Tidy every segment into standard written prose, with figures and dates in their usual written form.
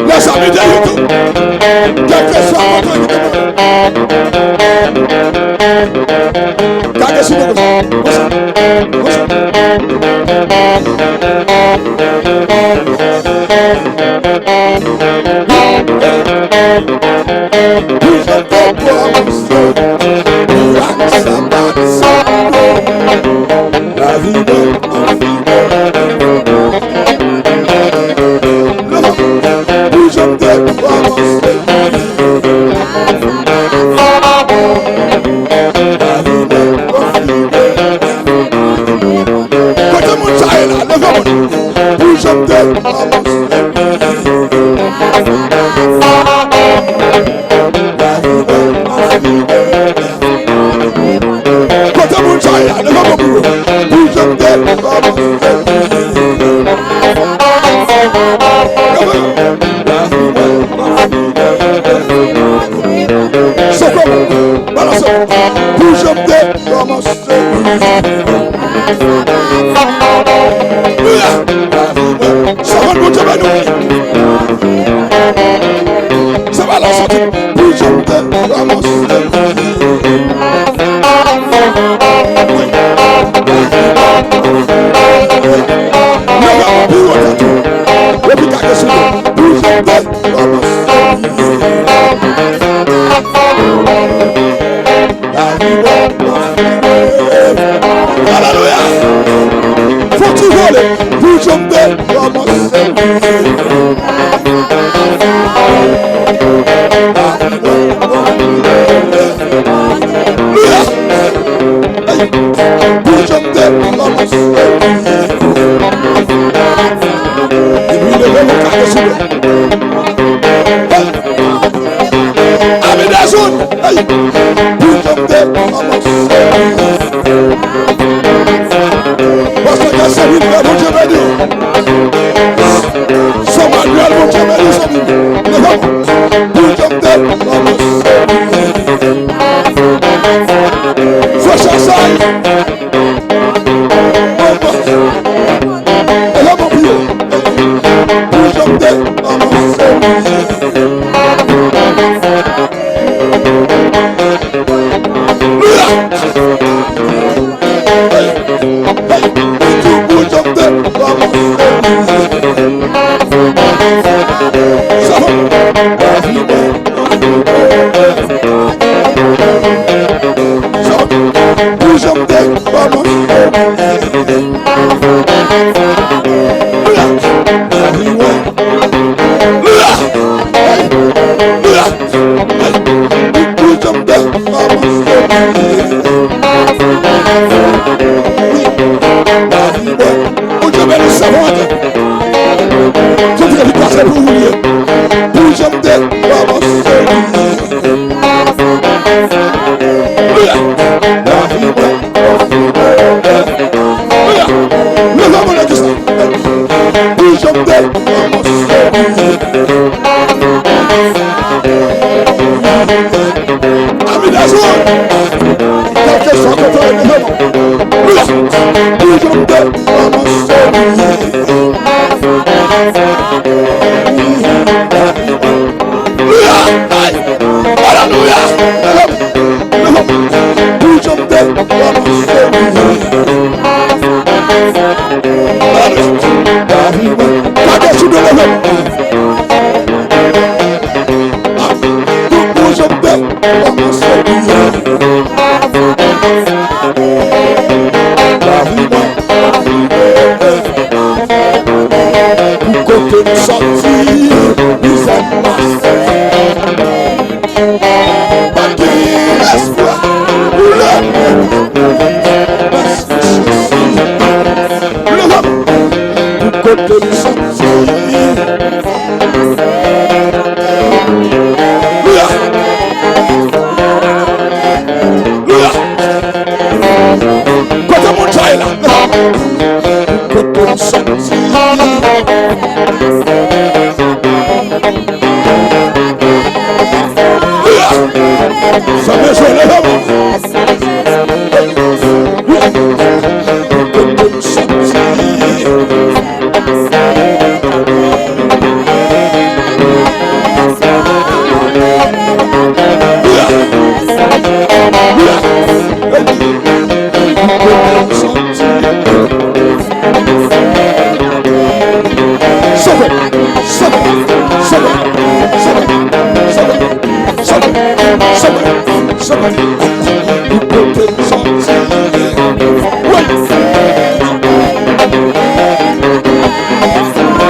Laisse habiter YouTube. Quel que soit votre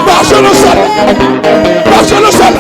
Marche le sol. Marche le sol.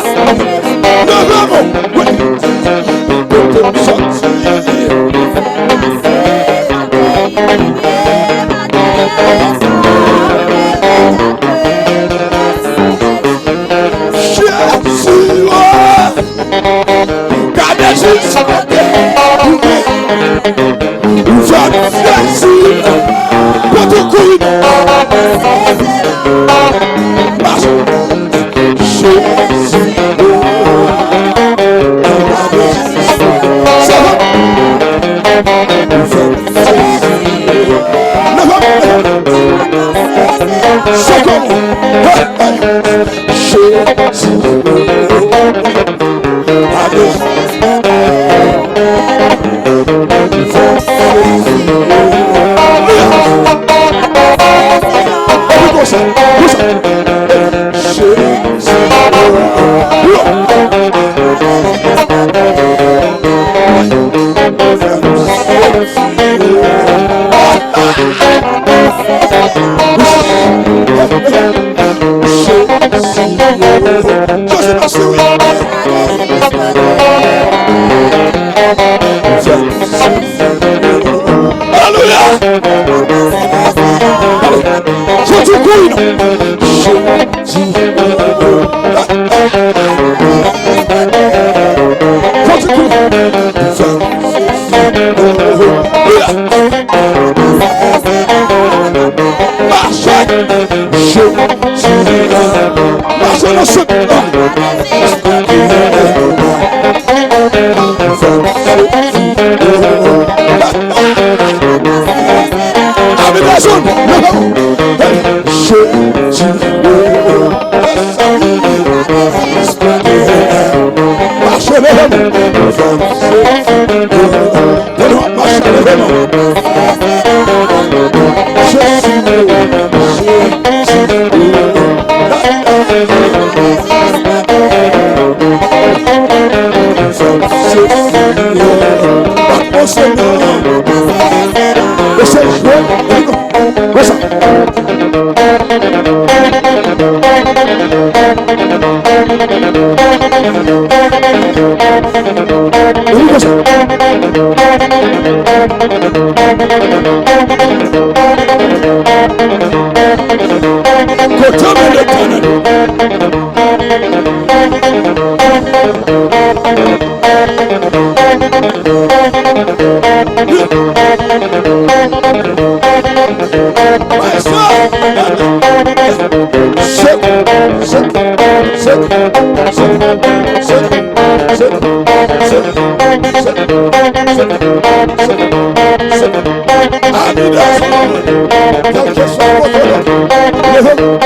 Levez-vous.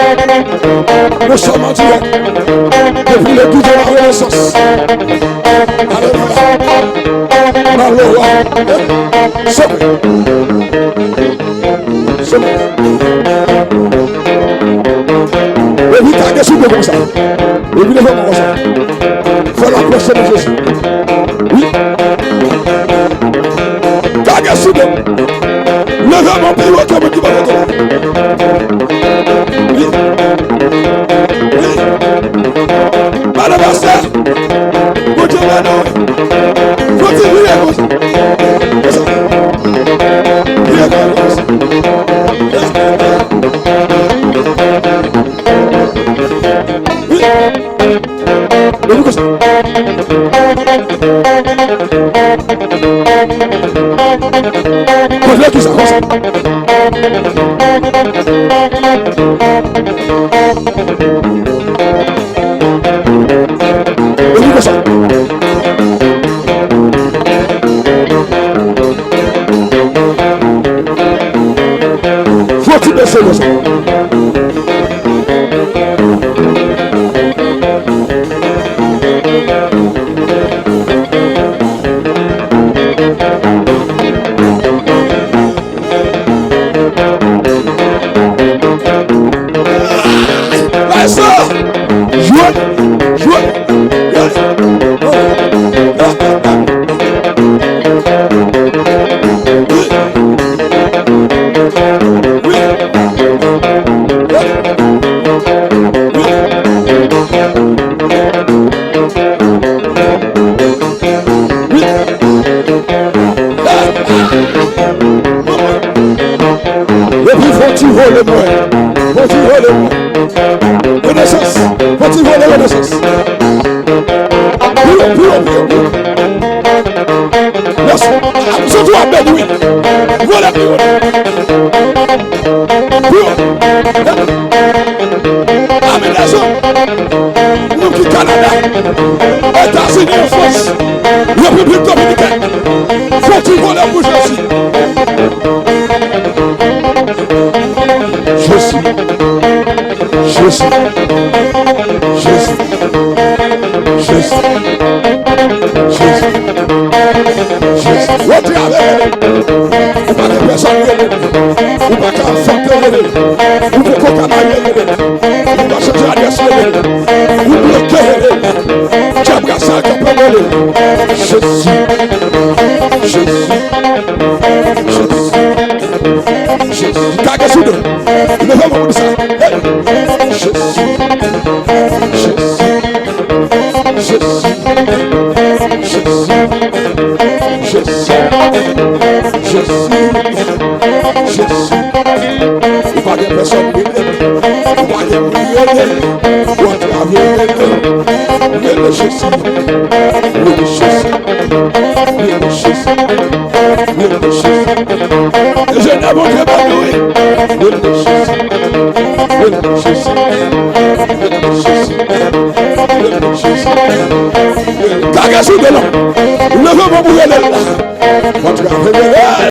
Nous sommes en direct depuis le but de la Renaissance. Alléluia. Et puis t'as des comme ça. Et puis les hommes comme ça. Fais la personne de Jésus. Oui. T'as des sous. Levez mon pays au cœur qui va te oui. Oui. Malabassa. Continuez. Faut-il baisser le sang? Faut-il voler moi? Faut-il voler moi? Renaissance. Faut-il voler renaissance? Pure. Yes. Surtout à Bedouin. Voilà. Pure. Aménagement. Nous qui Canada. États-Unis en France. République dominicaine. Faut-il voler pour Jésus? Jésus. What you have? Ou pas de personne, ou pas qu'à faire, ou pour qu'on aille, ou pas changer l'adresse, ou bloquer, tu as brassé à camper, Jésus. Cague sous deux, le vent comme ça, Jésus. Ou pas de personne, ou pas de je n'ai mon Dieu pas loué. Cague sous de l'eau. Le vent va bouger là.